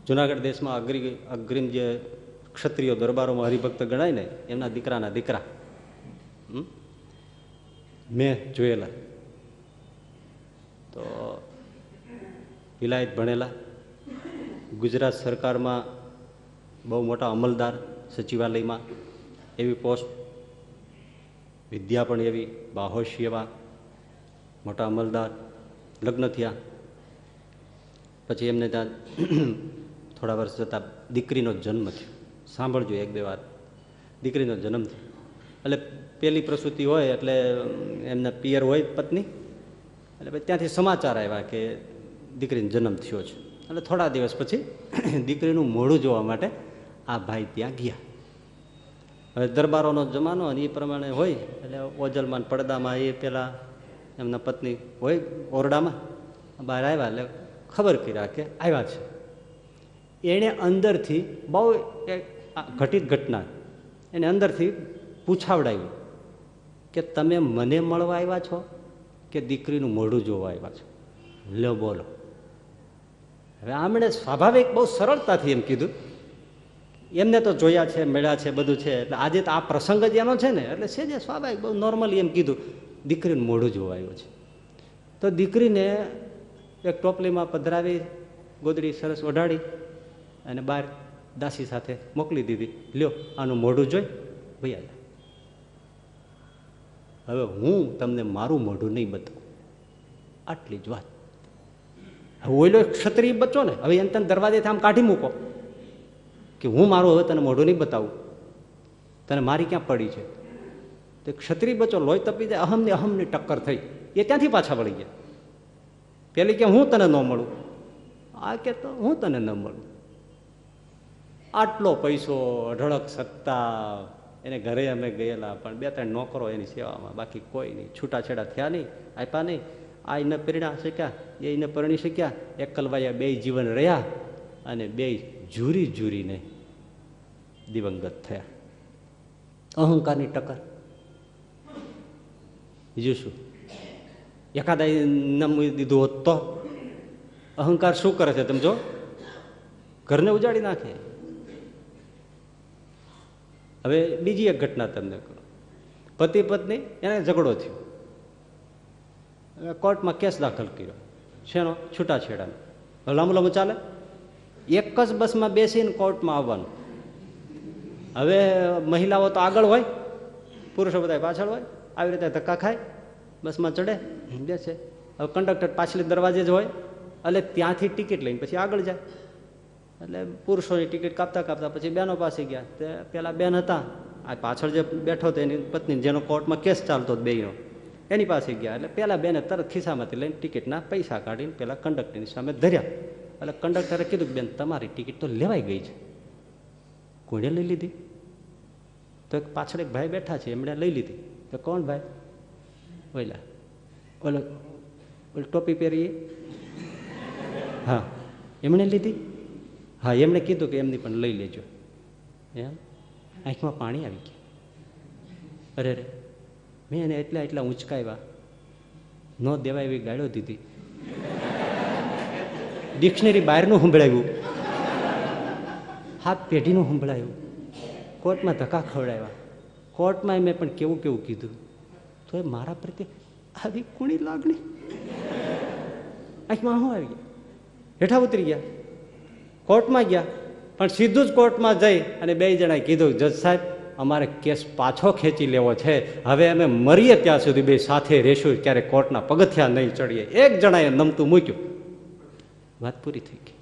જુનાગઢ દેશમાં અગ્રીમ જે ક્ષત્રિયો દરબારોમાં હરિભક્ત ગણાય ને એમના દીકરાના દીકરા મેં જોયેલા. તો વિલાયત ભણેલા, ગુજરાત સરકારમાં બહુ મોટા અમલદાર, સચિવાલયમાં એવી પોસ્ટ, વિદ્યા પણ એવી, બાહોશ એવા મોટા અમલદાર. લગ્ન થયા પછી એમને ત્યાં થોડા વર્ષ જતાં દીકરીનો જન્મ થયો. સાંભળજો એક બે વાર, દીકરીનો જન્મ થયો એટલે પહેલી પ્રસૂતિ હોય એટલે એમના પિયર હોય પત્ની, એટલે પછી ત્યાંથી સમાચાર આવ્યા કે દીકરીનો જન્મ થયો છે. એટલે થોડા દિવસ પછી દીકરીનું મોઢું જોવા માટે આ ભાઈ ત્યાં ગયા. હવે દરબારોનો જમાનો અને એ પ્રમાણે હોય એટલે ઓજલમાં પડદામાં એ પેલા એમના પત્ની હોય ઓરડામાં બહાર આવ્યા એટલે ખબર કર્યા કે આવ્યા છે. એણે અંદરથી બહુ ઘટિત ઘટના એને અંદરથી પૂછાવડાવ્યું કે તમે મને મળવા આવ્યા છો કે દીકરીનું મોઢું જોવા આવ્યા છો? લો બોલો. હવે આમણે સ્વાભાવિક બહુ સરળતાથી એમ કીધું, એમને તો જોયા છે, મળ્યા છે, બધું છે, એટલે આજે તો આ પ્રસંગ જ એનો છે ને, એટલે છે જે સ્વાભાવિક બહુ નોર્મલી એમ કીધું દીકરીનું મોઢું જોવા આવ્યું છે. તો દીકરીને એક ટોપલીમાં પધરાવી, ગોદડી સરસ ઓઢાડી અને બહાર દાસી સાથે મોકલી દીધી. લ્યો આનું મોઢું જોઈ ભૈયા. હવે હું તમને મારું મોઢું નહીં બતાવું, આટલી જ વાત. હવે ઓઈલો ક્ષત્રિય બચ્ચો ને, હવે એને તને દરવાજેથી આમ કાઢી મૂકો કે હું મારું હવે તને મોઢું નહીં બતાવું, તને મારી ક્યાં પડી છે? તો ક્ષત્રિય બચ્ચો લોહી તપી જાય, અહમની ટક્કર થઈ, એ ત્યાંથી પાછા વળી ગયા. પેલી કે હું તને ન મળું, આ કે તો હું તને ન મળું. આટલો પૈસો, અઢળક સત્તા, એને ઘરે અમે ગયેલા પણ બે ત્રણ નોકરો એની સેવામાં, બાકી કોઈ નહીં. છૂટાછેડા થયા નહીં, આપ્યા નહીં. આ એને પરિણા શક્યા, એ એને પરણી શક્યા, એકલવાયા બે જીવન રહ્યા અને બે ઝૂરીને દિવંગત થયા. અહંકારની ટક્કર. બીજું શું? એકાદા નામ દીધું હોત તો? અહંકાર શું કરે છે તમે જો, ઘરને ઉજાડી નાખે. હવે બીજી એક ઘટના તમને કહું. પતિ પત્ની એને ઝઘડો થયો, કોર્ટમાં કેસ દાખલ કર્યો. શેનો? છૂટાછેડાનો. લાંબુ લાંબુ ચાલે. એક જ બસમાં બેસીને કોર્ટમાં આવવાનું. હવે મહિલાઓ તો આગળ હોય, પુરુષો બધા પાછળ હોય. આવી રીતે ધક્કા ખાય, બસમાં ચડે, બેસે. હવે કંડક્ટર પાછલી દરવાજે જ હોય એટલે ત્યાંથી ટિકિટ લઈને પછી આગળ જાય. એટલે પુરુષોની ટિકિટ કાપતા કાપતા પછી બહેનો પાસે ગયા. તે પેલા બેન હતા, આ પાછળ જે બેઠો હતો એની પત્ની, જેનો કોર્ટમાં કેસ ચાલતો હતો બેયનો, એની પાસે ગયા. એટલે પેલા બેને તરત ખિસ્સામાંથી લઈને ટિકિટના પૈસા કાઢીને પેલા કંડક્ટરની સામે ધર્યા. એટલે કંડક્ટરે કીધું, બેન તમારી ટિકિટ તો લેવાઈ ગઈ છે. કોણે લઈ લીધી? તો પાછળ એક ભાઈ બેઠા છે, એમણે લઈ લીધી. તો કોણ ભાઈ? ઓલા ઓલો ટોપી પહેરીએ, હા એમણે લીધી. હા એમણે કીધું કે એમની પણ લઈ લેજો. એમ આંખમાં પાણી આવી ગયા. અરે રે, મેં એને એટલા ઊંચકાવ્યા, ન દેવાય એવી ગાળો દીધી, ડિક્શનરી બહારનું સંભળાવ્યું, હાથ પેઢીનું સંભળાવ્યું, કોર્ટમાં ધક્કા ખવડાવ્યા. કોર્ટમાં મેં પણ કેવું કેવું કીધું, તો એ મારા પ્રત્યે આવી કુણી લાગણી. આંખમાં શું આવી ગયા? હેઠા ઉતરી ગયા, કોર્ટમાં ગયા. પણ સીધું જ કોર્ટમાં જઈ અને બે જણાએ કીધું, જજ સાહેબ અમારે કેસ પાછો ખેંચી લેવો છે, હવે અમે મરીએ ત્યાં સુધી બે સાથે રહેશું, ક્યારે કોર્ટના પગથિયા નહીં ચડીએ. એક જણાએ નમતું મૂક્યું, વાત પૂરી થઈ ગઈ.